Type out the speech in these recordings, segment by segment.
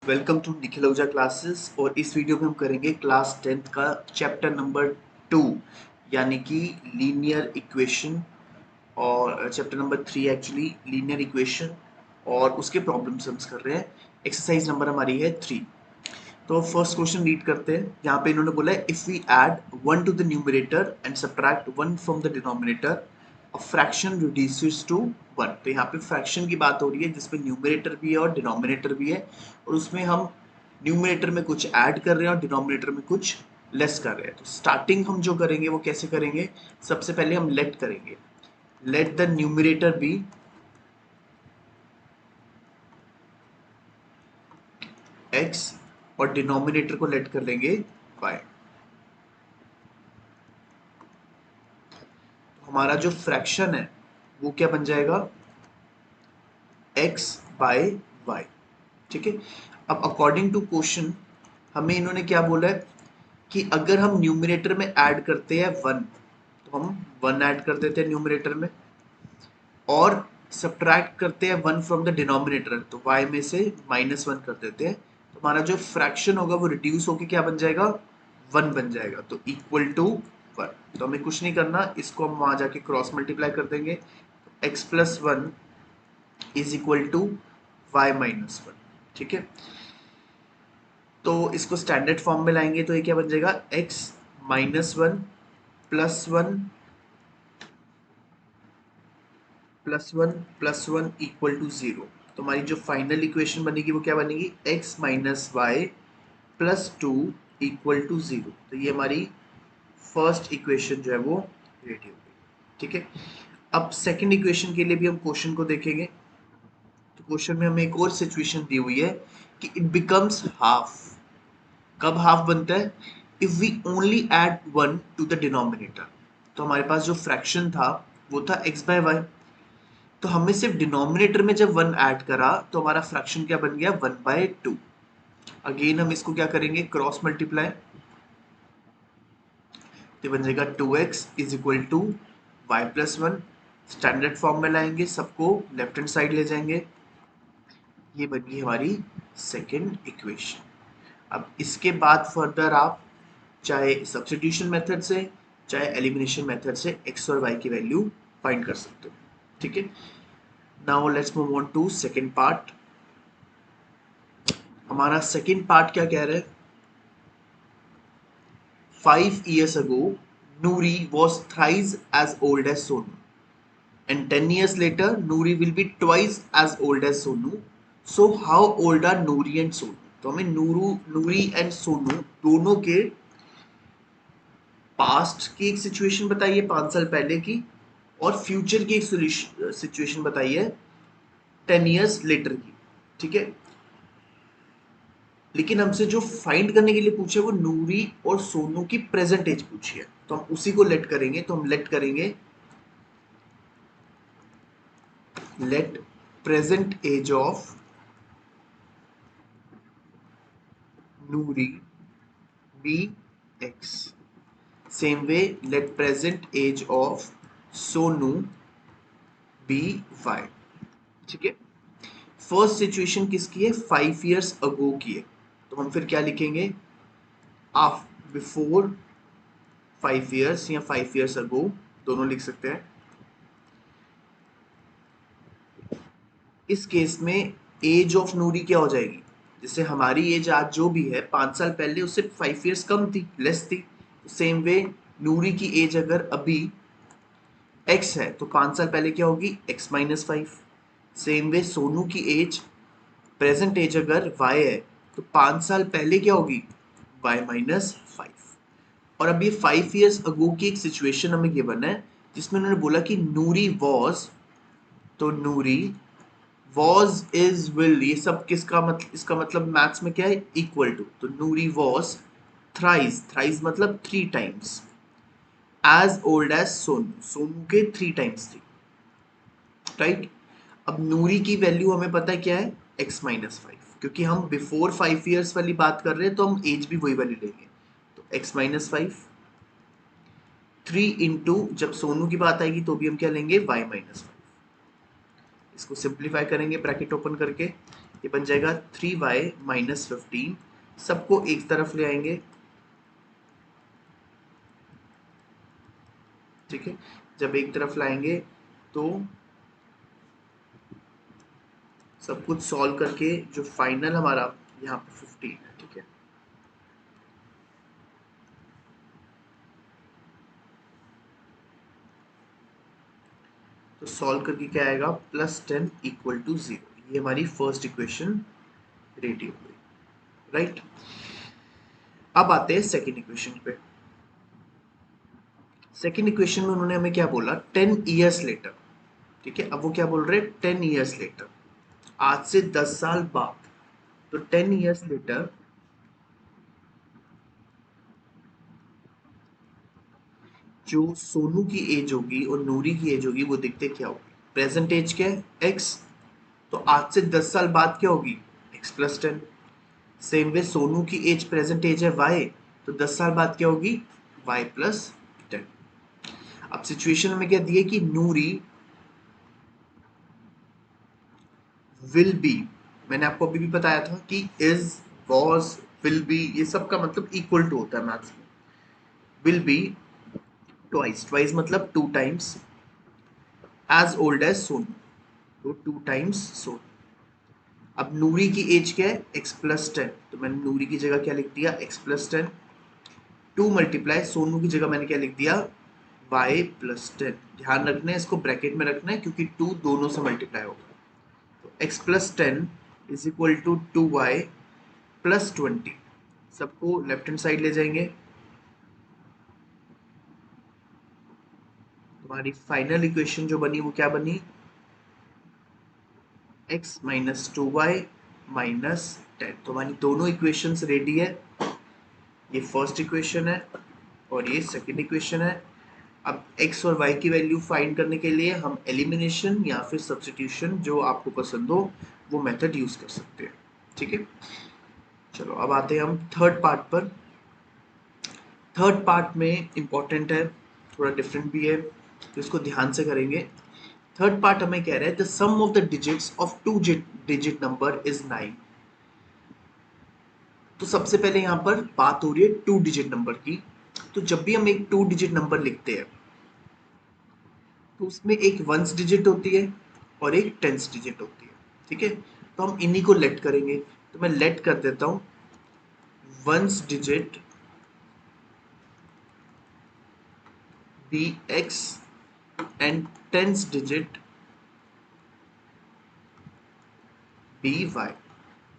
Welcome to Nikhil ओजा classes. और इस वीडियो में हम करेंगे क्लास 10th का चैप्टर नंबर 2 यानी कि लीनियर इक्वेशन, और chapter number 3 actually linear equation, और उसके प्रॉब्लम्स हम कर रहे हैं। एक्सरसाइज नंबर हमारी है 3। तो फर्स्ट क्वेश्चन रीड करते हैं। यहाँ पे इन्होंने बोला है if we add 1 to the numerator and subtract 1 from the denominator a fraction reduces to 1। तो यहाँ पे फ्रैक्शन की बात हो रही है जिसमें न्यूमरेटर भी है और डिनोमिनेटर भी है, और उसमें हम न्यूमरेटर में कुछ ऐड कर रहे हैं और डिनोमिनेटर में कुछ लेस कर रहे हैं। तो स्टार्टिंग हम जो करेंगे वो कैसे करेंगे, सबसे पहले हम लेट करेंगे। Let the numerator be x और डिनोमिनेटर को लेट कर लेंगे y। हमारा जो फ्रैक्शन है वो क्या बन जाएगा, x बाय y। ठीक है। अब अकॉर्डिंग टू क्वेश्चन हमें इन्होंने क्या बोला है कि अगर हम न्यूमरेटर में ऐड करते हैं 1, तो हम 1 ऐड कर देते हैं न्यूमरेटर में, और सब्ट्रैक्ट करते हैं 1 फ्रॉम द डिनोमिनेटर, तो y में से -1 कर देते हैं, तो हमारा जो फ्रैक्शन होगा वो रिड्यूस होके क्या बन जाएगा, 1 बन जाएगा, तो इक्वल टू 1। तो हमें कुछ नहीं करना, इसको हम वहां जाके क्रॉस मल्टीप्लाई कर देंगे, तो x plus 1 is equal to y minus 1। ठीक है। तो इसको स्टैंडर्ड फॉर्म में लाएंगे तो ये क्या बन जाएगा, x minus 1 plus 1 plus 1 plus 1 equal to 0। तो हमारी जो फाइनल इक्वेशन बनेगी वो क्या बनेगी, x minus y plus 2 equal to 0। तो ये हमारी फर्स्ट इक्वेशन जो है वो रेडी हो गई। ठीक है। अब सेकंड इक्वेशन के लिए भी हम क्वेश्चन को देखेंगे। तो क्वेश्चन में हमें एक और सिचुएशन दी हुई है कि इट बिकम्स हाफ। कब हाफ बनता है, if we only add 1 to the denominator. तो हमारे पास जो फ्रैक्शन था वो था x बाय वाई, तो हमने सिर्फ डिनोमिनेटर में जब 1 ऐड करा तो हमारा फ्रैक्शन क्या बन गया, 1/2। अगेन हम इसको क्या करेंगे, क्रॉस मल्टीप्लाई, तो बन जाएगा 2x is equal to y plus 1। Standard form में लाएंगे, सबको लेफ्ट हैंड साइड ले जाएंगे, ये बन गई हमारी सेकेंड इक्वेशन। अब इसके बाद फर्दर आप चाहे सब्स्टिट्यूशन मेथड से चाहे एलिमिनेशन मेथड से x और y की वैल्यू फाइंड कर सकते हो। ठीक है। Now let's move on to second part. हमारा सेकेंड पार्ट क्या कह रहा है, 5 years ago Noori was thrice as old as Sonu, and 10 years later Noori will be twice as old as Sonu. So how old are Noori and Sonu? तो हमें नूरी and Sonu दोनों के past की एक सिचुएशन बताइए 5 साल पहले की, और फ्यूचर की एक सिचुएशन बताइए 10 years लेटर की। ठीक है। लेकिन हमसे जो फाइंड करने के लिए पूछे वो नूरी और सोनू की प्रेजेंट एज पूछी है, तो हम उसी को लेट करेंगे। तो हम लेट करेंगे let present age of Noori be x, same way let present age of Sonu be y। ठीक है। फर्स्ट सिचुएशन किसकी है, 5 years ago की है, तो हम फिर क्या लिखेंगे, आफ् बिफोर 5 years या 5 years ago, दोनों लिख सकते हैं। इस केस में एज ऑफ नूरी क्या हो जाएगी, जैसे हमारी एज आज जो भी है 5 साल पहले उससे 5 years कम थी, लेस थी। सेम वे नूरी की एज अगर अभी x है तो 5 साल पहले क्या होगी, x minus 5। Same way Sonu की एज प्रेजेंट एज अगर y है तो 5 साल पहले क्या होगी, y माइनस 5। और अब ये 5 years अगो की एक सिचुएशन हमें गिवन है जिसमें उन्होंने बोला कि नूरी वॉज, तो नूरी वॉज इज विल, ये सब किसका मतलब, इसका मतलब मैथ्स में क्या है, इक्वल टू। तो नूरी वॉज थ्राइस, थ्राइस मतलब 3 times as old as Sonu, Sonu के 3 times थी। राइट। अब नूरी की वैल्यू हमें पता है क्या है, x माइनस 5, क्योंकि हम बिफोर 5 years वाली बात कर रहे हैं तो हम एज भी वही वाली लेंगे। तो x माइनस 5 3 इंटू, जब सोनू की बात आएगी तो भी हम क्या लेंगे, y माइनस 5। इसको सिंप्लीफाई करेंगे ब्रैकेट ओपन करके, ये बन जाएगा 3y माइनस 15, सबको एक तरफ ले आएंगे, ठीक है। जब एक तरफ लाएंगे तो सब कुछ सॉल्व करके जो फाइनल हमारा यहाँ पे 15 है, ठीक है। तो सॉल्व करके क्या आएगा, +10 इक्वल टू 0। ये हमारी फर्स्ट इक्वेशन रेडी हो गई, राइट। अब आते हैं सेकेंड इक्वेशन पे। सेकेंड इक्वेशन में उन्होंने हमें क्या बोला, 10 ईयर्स लेटर, ठीक है। अब वो क्या बोल रहे हैं, 10 ईयर्स लेटर, आज से 10 साल बाद। तो 10 ईयर्स लेटर जो सोनू की एज होगी और नूरी की एज होगी वो देखते क्या होगी, प्रेजेंट एज क्या है, x, तो आज से 10 साल बाद क्या होगी, x+10। सेम वे सोनू की एज प्रेजेंट एज है y, तो 10 साल बाद क्या होगी, y+10। अब सिचुएशन में क्या दिए कि नूरी विल बी, मैंने आपको अभी भी बताया था कि इज, वॉज, विल बी, ये सब का मतलब इक्वल टू होता है मैथ्स में। विल बी ट्वाइस, ट्वाइस मतलब 2 times as old as Sonu, तो 2 टाइम्स सोनू। अब नूरी की एज क्या है, x+10, तो मैंने नूरी की जगह क्या लिख दिया, x+10। 2 मल्टीप्लाई सोनू की जगह मैंने क्या लिख दिया, y+10। ध्यान रखना है, इसको ब्रैकेट में रखना है क्योंकि 2 दोनों से मल्टीप्लाई होगा। तो x+10 is equal to 2y+20। सबको लेफ्ट हैंड साइड ले जाएंगे, तुम्हारी फाइनल इक्वेशन जो बनी वो क्या बनी, x-2y-10। तो हमारी दोनों इक्वेशंस रेडी है। ये फर्स्ट इक्वेशन है और ये सेकंड इक्वेशन है। अब x और y की वैल्यू फाइंड करने के लिए हम एलिमिनेशन या फिर सब्स्टिट्यूशन, जो आपको पसंद हो वो मेथड यूज कर सकते हैं, ठीक है। चलो अब आते हैं हम थर्ड पार्ट पर। थर्ड पार्ट में इंपॉर्टेंट है, थोड़ा डिफरेंट भी है, तो इसको ध्यान से करेंगे। थर्ड पार्ट हमें कह रहा है the sum of the digits of 2 digit number is 9। तो सबसे पहले यहाँ पर बात हो रही है 2 डिजिट नंबर की। तो जब भी हम एक 2 डिजिट नंबर लिखते हैं तो उसमें एक 1s डिजिट होती है और एक 10s डिजिट होती है, ठीक है। तो हम इन्हीं को लेट करेंगे, तो मैं लेट कर देता हूँ 1s digit be x and 10s digit be y,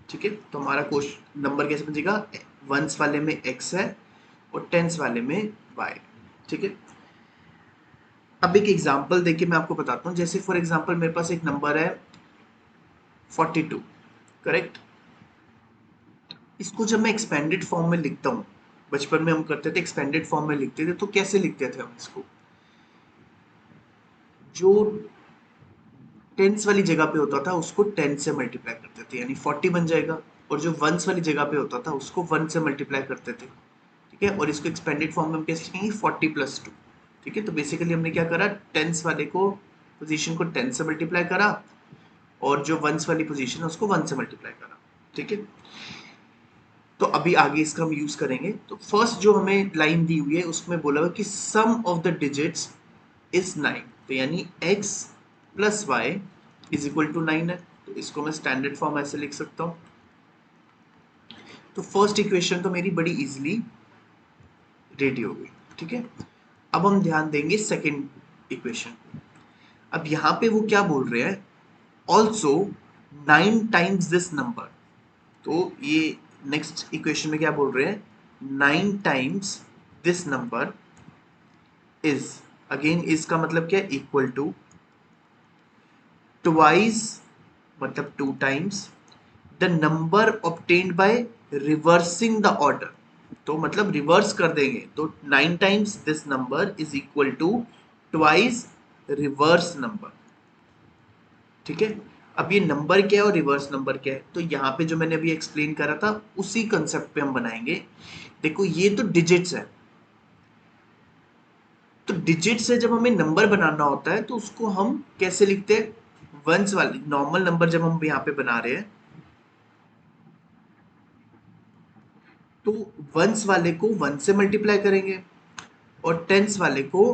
ठीक है। तो हमारा क्वेश्चन नंबर कैसे बनेगा, 1s वाले में x है और 10s वाले में y, ठीक है। अब एक एग्जांपल देके मैं आपको बताता हूँ। जैसे फॉर एग्जांपल मेरे पास एक नंबर है 42, करेक्ट। इसको जब मैं एक्सपेंडेड फॉर्म में लिखता हूँ, बचपन में हम करते थे एक्सपेंडेड फॉर्म में लिखते थे, तो कैसे लिखते थे हम इसको, जो टेंस वाली जगह पे होता था उसको 10 से मल्टीप्लाई करते थे, यानी 40 बन जाएगा। और जो वंस वाली जगह पे होता था उसको 1 से मल्टीप्लाई करते थे, ठीक है। और इसको एक्सपेंडेड फॉर्म में हम कैसे लिखेंगे, 40+2, ठीक है। तो बेसिकली हमने क्या करा, टेंस वाले को पोजीशन को 10 से मल्टीप्लाई करा और जो वंस वाली पोजीशन है उसको 1 से मल्टीप्लाई करा, ठीक है। तो अभी आगे इसका हम यूज करेंगे। तो फर्स्ट जो हमें लाइन दी हुई है उसमें बोला हुआ कि सम ऑफ द डिजिट्स इज 9, तो यानी x+y इज इक्वल टू 9 है। तो इसको मैं स्टैंडर्ड फॉर्म ऐसे लिख सकता हूँ। तो फर्स्ट इक्वेशन तो मेरी बड़ी इजीली रेडी हो गई, ठीक है। अब हम ध्यान देंगे सेकेंड इक्वेशन। अब यहाँ पे वो क्या बोल रहे हैं, ऑल्सो 9 टाइम्स दिस नंबर। तो ये नेक्स्ट इक्वेशन में क्या बोल रहे हैं, 9 times this number is, again is का मतलब क्या है, इक्वल टू ट्वाइस मतलब 2 times the number obtained by reversing the order. तो मतलब रिवर्स कर देंगे, तो 9 times this number is equal to twice reverse number, ठीक है। अब ये नंबर क्या है और रिवर्स नंबर क्या है, तो यहाँ पे जो मैंने अभी एक्सप्लेन करा था उसी कंसेप्ट पे हम बनाएंगे। देखो ये तो डिजिट्स है, तो डिजिट से जब हमें नंबर बनाना होता है तो उसको हम कैसे लिखते हैं, वंस वाली नॉर्मल नंबर जब हम यहाँ पे बना रहे हैं तो वंस वाले को 1 से मल्टीप्लाई करेंगे और टेंस वाले को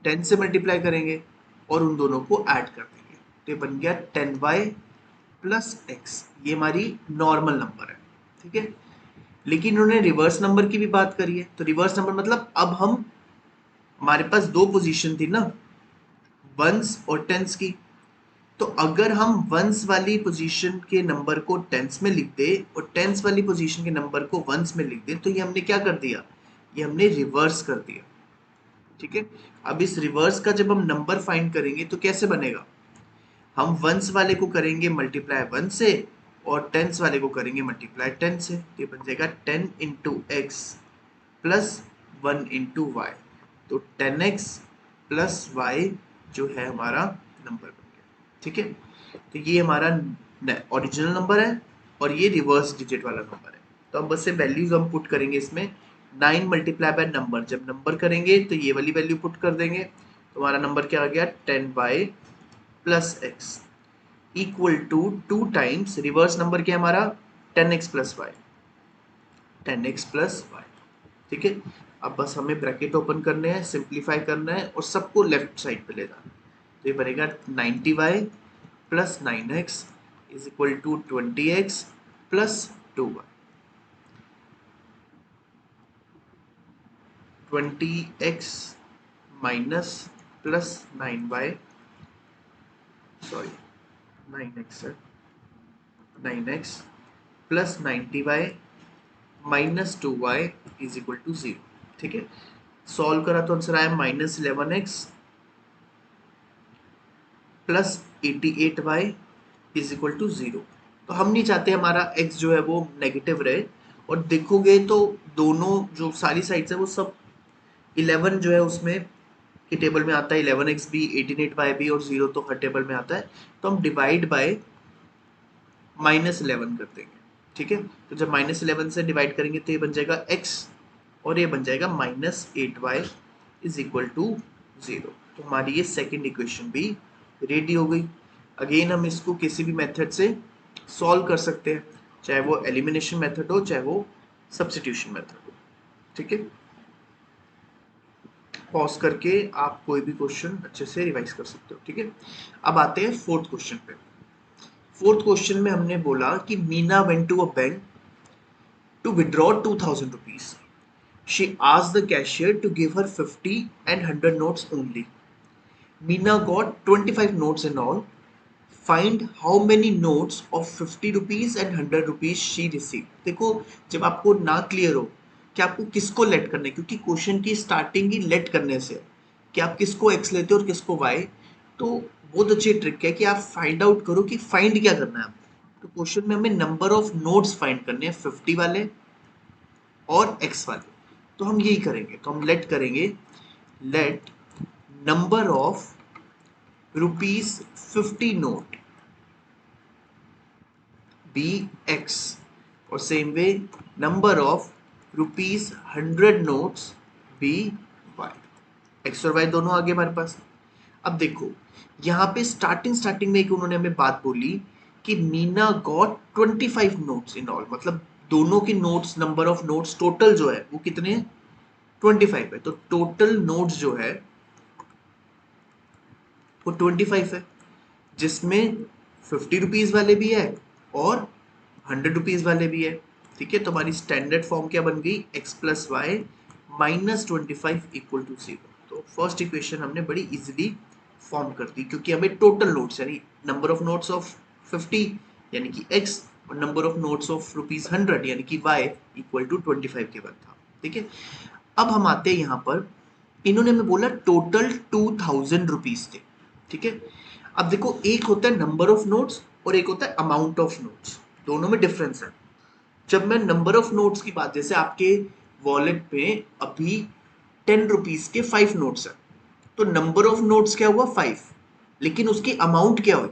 10 से मल्टीप्लाई करेंगे और उन दोनों को ऐड कर देंगे, तो ये बन गया 10y प्लस एक्स। ये हमारी नॉर्मल नंबर है, ठीक है। लेकिन उन्होंने रिवर्स नंबर की भी बात करी है, तो रिवर्स नंबर मतलब अब हम, हमारे पास दो पोजीशन थी ना, वंस और टेंस की। तो अगर हम वंस वाली पोजीशन के नंबर को टेंस में लिख दे और टेंस वाली पोजीशन के नंबर को वंस में लिख दे, तो ये हमने क्या कर दिया, ये हमने रिवर्स कर दिया, ठीक है। अब इस रिवर्स का जब हम नंबर फाइंड करेंगे तो कैसे बनेगा, हम वंस वाले को करेंगे मल्टीप्लाई 1 से और टेंस वाले को करेंगे मल्टीप्लाई 10 से, तो ये बन जाएगा 10 into x plus 1 into y. तो 10x प्लस वाई जो है हमारा नंबर बन गया, ठीक है। तो ये हमारा ओरिजिनल नंबर है और ये रिवर्स डिजिट वाला नंबर है। तो अब बस से वैल्यूज हम पुट करेंगे इसमें, 9 मल्टीप्लाई बाय नंबर, जब नंबर करेंगे तो ये वाली वैल्यू पुट कर देंगे, तो हमारा नंबर क्या आ गया 10y plus x equal to 2 times reverse number क्या है हमारा 10x plus Y, 10x plus Y, ठीक है। अब बस हमें ब्रैकेट ओपन करने हैं, सिंप्लीफाई करना है और सबको लेफ्ट साइड पे ले जाना है, तो ये बनेगा 90y plus 9x is equal to 20x plus 2y, 20x minus plus 9y, sorry 9x है, 9x plus 90y minus 2y is equal to 0, ठीक है। सॉल्व करा तो आंसर आया minus 11x plus 88y is equal to 0। तो हम नहीं चाहते हमारा x जो है वो नेगेटिव रहे, और देखोगे तो दोनों जो सारी साइड्स है वो सब 11 जो है उसमें की टेबल में आता है, 11x भी 18y भी और 0 तो हर टेबल में आता है, तो हम डिवाइड बाय -11 कर देंगे, ठीक है। तो जब -11 से डिवाइड करेंगे तो ये बन जाएगा x और ये बन जाएगा -8y इज इक्वल टू 0। तो हमारी ये सेकेंड इक्वेशन भी रेडी हो गई। अगेन हम इसको किसी भी मेथड से सॉल्व कर सकते हैं, चाहे वो एलिमिनेशन मेथड हो चाहे वो सब्स्टिट्यूशन मेथड हो, ठीक है। पॉज करके आप कोई भी क्वेश्चन अच्छे से रिवाइज कर सकते हो, ठीक है। अब आते हैं फोर्थ क्वेश्चन पे। फोर्थ क्वेश्चन में हमने बोला कि Meena went to a bank to withdraw 2000 rupees. She asked the cashier to give her 50 and 100 notes only. Meena got 25 notes in all. Find how many notes of 50 rupees and 100 rupees she received. देखो, जब आपको ना clear हो कि आपको किसको late करना है, क्योंकि क्वेश्चन की स्टार्टिंग ही लेट करने से कि आप किसको एक्स लेते हो और किसको वाई, तो बहुत अच्छी ट्रिक है कि आप फाइंड आउट करो कि फाइंड क्या करना है आपको। तो क्वेश्चन में हमें नंबर ऑफ नोट्स फाइंड करने हैं, 50 वाले और एक्स वाले, तो हम यही करेंगे। तो हम लेट करेंगे, let number of rupees 50 note be X, और same way number of rupees 100 notes be Y. X और वाई दोनों आगे हमारे पास। अब देखो यहाँ पे स्टार्टिंग में एक उन्होंने हमें बात बोली कि Meena got 25 notes in all, मतलब दोनों के notes, number of notes total जो है वो कितने हैं 25 है। तो टोटल नोट्स जो है वो 25 है, जिसमें 50 रुपीज वाले भी है और 100 रुपीज वाले भी है, ठीक है। तो हमारी स्टैंडर्ड फॉर्म क्या बन गई, x plus y minus 25 equal to 0। तो फर्स्ट इक्वेशन हमने बड़ी इजीली फॉर्म कर दी, क्योंकि हमें टोटल नोट्स यानी नंबर ऑफ नोट्स ऑफ 50 यानी कि x और number of notes of rupees 100 यानी कि y इक्वल टू 25 के बाद था, ठीक है। अब हम आते हैं यहाँ पर, इन्होंने हमें बोला टोटल 2000 रुपीज थे, ठीक है। अब देखो एक होता है नंबर ऑफ नोट्स और एक होता है अमाउंट ऑफ नोट्स, दोनों में डिफरेंस है। जब मैं नंबर ऑफ नोट्स की बात, जैसे आपके वॉलेट पे अभी 10 रुपीज के 5 नोट्स है, तो नंबर ऑफ नोट्स क्या हुआ 5, लेकिन उसकी अमाउंट क्या हुई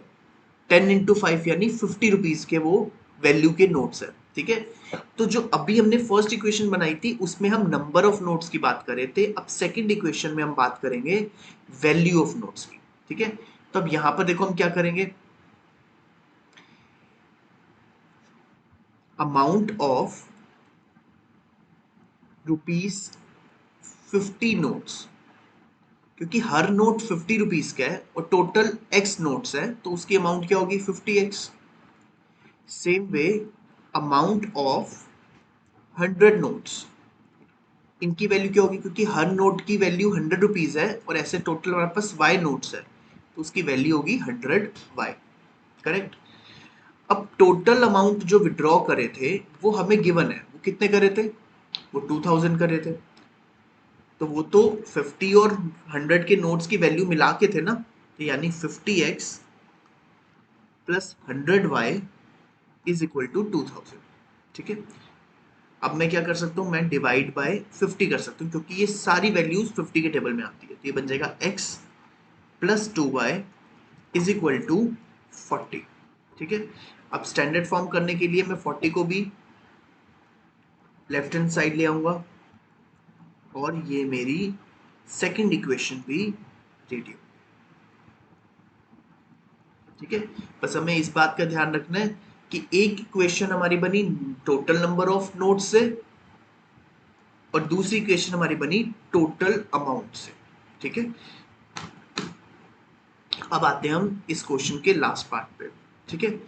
10 इंटू 5 यानी 50 रुपीज के वो वैल्यू के नोट्स है, ठीक है। तो जो अभी हमने फर्स्ट इक्वेशन बनाई थी उसमें हम नंबर ऑफ नोट्स की बात कर रहे थे, अब सेकंड इक्वेशन में हम बात करेंगे वैल्यू ऑफ नोट्स की, ठीक है। तो अब यहां पर देखो हम क्या करेंगे, अमाउंट ऑफ रुपीज 50 नोट्स, क्योंकि हर नोट 50 रुपीज का है और टोटल x नोट्स है तो उसकी अमाउंट क्या होगी 50x। Same way amount of 100 notes, इनकी वैल्यू क्या होगी, क्योंकि हर नोट की वैल्यू 100 रुपीज है और ऐसे टोटल हमारे पास y नोट्स है तो उसकी वैल्यू होगी 100y। करेक्ट। अब टोटल अमाउंट जो विड्रॉ करे थे वो हमें गिवन है, वो कितने करे थे, वो 2000 करे थे। तो वो तो 50 और 100 के नोट्स की वैल्यू मिला के थे ना, तो यानी 50x plus 100y is equal to 2000। ठीक है। अब मैं क्या कर सकता हूँ, मैं डिवाइड बाय 50 कर सकता हूँ, क्योंकि ये सारी वैल्यूज 50 के टेबल में आती है। तो ये बन जाएगा x plus 2y is equal to 40। ठीक है। अब स्टैंडर्ड फॉर्म करने के लिए मैं 40 को भी लेफ्ट हैंड साइड ले आऊंगा और ये मेरी सेकंड इक्वेशन भी रेडी हो। ठीक है। बस हमें इस बात का ध्यान रखना है कि एक इक्वेशन हमारी बनी टोटल नंबर ऑफ नोट से और दूसरी इक्वेशन हमारी बनी टोटल अमाउंट से। ठीक है। अब आते हैं हम इस क्वेश्चन के लास्ट पार्ट पे। ठीक है।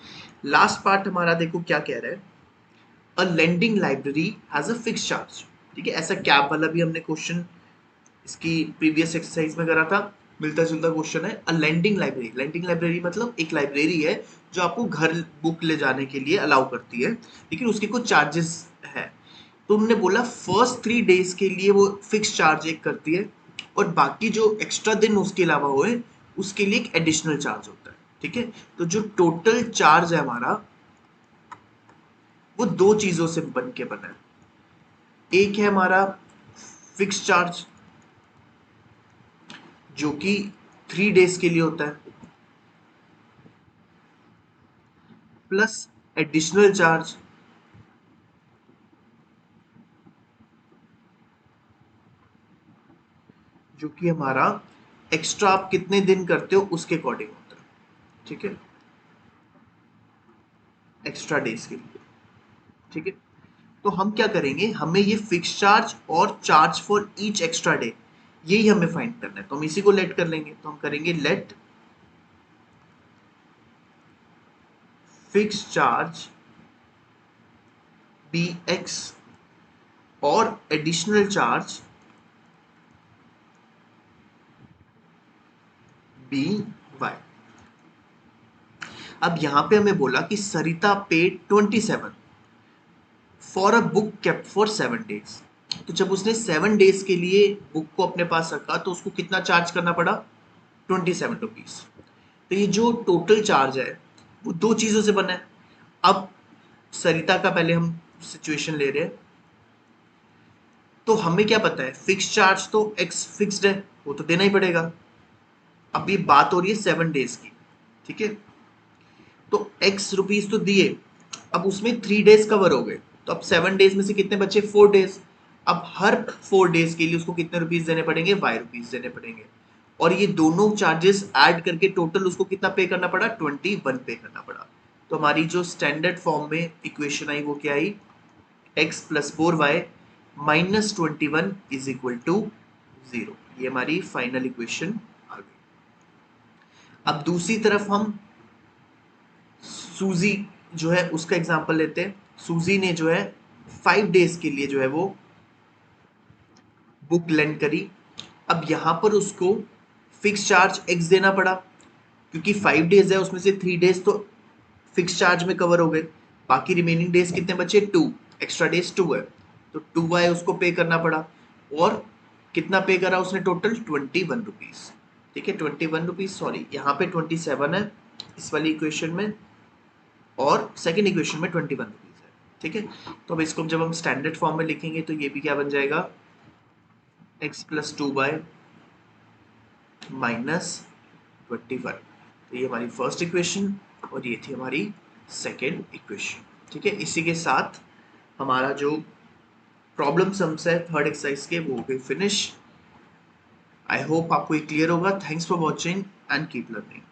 लास्ट पार्ट हमारा देखो क्या कह रहा है, a lending library has a fix charge. ठीक है। ऐसा कैप वाला भी हमने क्वेश्चन इसकी प्रीवियस एक्सरसाइज में करा था, मिलता जुलता क्वेश्चन है। A lending library, lending library मतलब एक लाइब्रेरी है जो आपको घर बुक ले जाने के लिए अलाउ करती है, लेकिन उसके कुछ चार्जेस है। तो उन्होंने बोला फर्स्ट 3 डेज के लिए वो फिक्स चार्ज एक करती है और बाकी जो एक्स्ट्रा दिन उसके अलावा हुए उसके लिए एक एडिशनल चार्ज होता है। ठीक है। तो जो टोटल चार्ज है हमारा वो दो चीजों से बन के बना है। एक है हमारा फिक्स चार्ज जो कि 3 डेज के लिए होता है, प्लस एडिशनल चार्ज जो कि हमारा एक्स्ट्रा आप कितने दिन करते हो उसके अकॉर्डिंग होता है। ठीक है। एक्स्ट्रा डेज के लिए। ठीक है। तो हम क्या करेंगे, हमें ये फिक्स चार्ज और charge for each extra day यही हमें फाइंड करना है। तो हम इसी को लेट कर लेंगे। तो हम करेंगे let fix charge be X और एडिशनल चार्ज बी वाई। अब यहां पे हमें बोला कि Sarita paid 27 for a book kept for 7 days. तो जब उसने 7 डेज के लिए बुक को अपने पास रखा तो उसको कितना चार्ज करना पड़ा, 27 रुपीज। तो ये जो टोटल चार्ज है वो दो चीजों से बना है। अब सरिता का पहले हम सिचुएशन ले रहे हैं, तो हमें क्या पता है फिक्स चार्ज तो एक्स फिक्स्ड है, वो तो देना ही पड़ेगा। अब ये बात हो रही है 7 डेज की। ठीक है। तो एक्स रुपीज तो दिए, अब उसमें 3 डेज कवर हो गए, तो अब 7 डेज में से कितने बचे, 4 डेज। अब हर 4 डेज के लिए उसको कितने रुपीज देने पड़ेंगे, वाई रुपीज देने पड़ेंगे। और ये दोनों चार्जेस ऐड करके टोटल उसको कितना पे करना पड़ा, 21 पे करना पड़ा। तो हमारी जो स्टैंडर्ड फॉर्म में इक्वेशन आई वो क्या आई, X plus 4y minus 21 is equal to 0। ये हमारी फाइनल इक्वेशन आ गई। अब दूसरी तरफ हम सूजी जो है उसका एग्जांपल लेते हैं। सूजी ने जो है 5 डेज के लिए जो है वो बुक लेंड करी। अब यहां पर उसको फिक्स चार्ज एक्स देना पड़ा, क्योंकि 5 डेज है उसमें से 3 डेज तो फिक्स चार्ज में कवर हो गए, बाकी रिमेनिंग डेज कितने बचे, 2 एक्स्ट्रा डेज 2 है, तो 2y उसको पे करना पड़ा। और कितना पे करा उसने, टोटल 21 रुपीज। ठीक है। 21 रुपीज, सॉरी यहाँ पे 27 है इस वाली इक्वेशन में और सेकेंड इक्वेशन में 21 रुपीज है। ठीक है। तो अब इसको जब हम स्टैंडर्ड फॉर्म में लिखेंगे तो ये भी क्या बन जाएगा, एक्स प्लस 2y माइनस 21। तो ये हमारी फर्स्ट इक्वेशन और ये थी हमारी सेकेंड इक्वेशन। ठीक है। इसी के साथ हमारा जो प्रॉब्लम सम्स है थर्ड एक्सरसाइज के वो हो गए फिनिश। आई होप आपको ये क्लियर होगा। Thanks for watching and keep learning.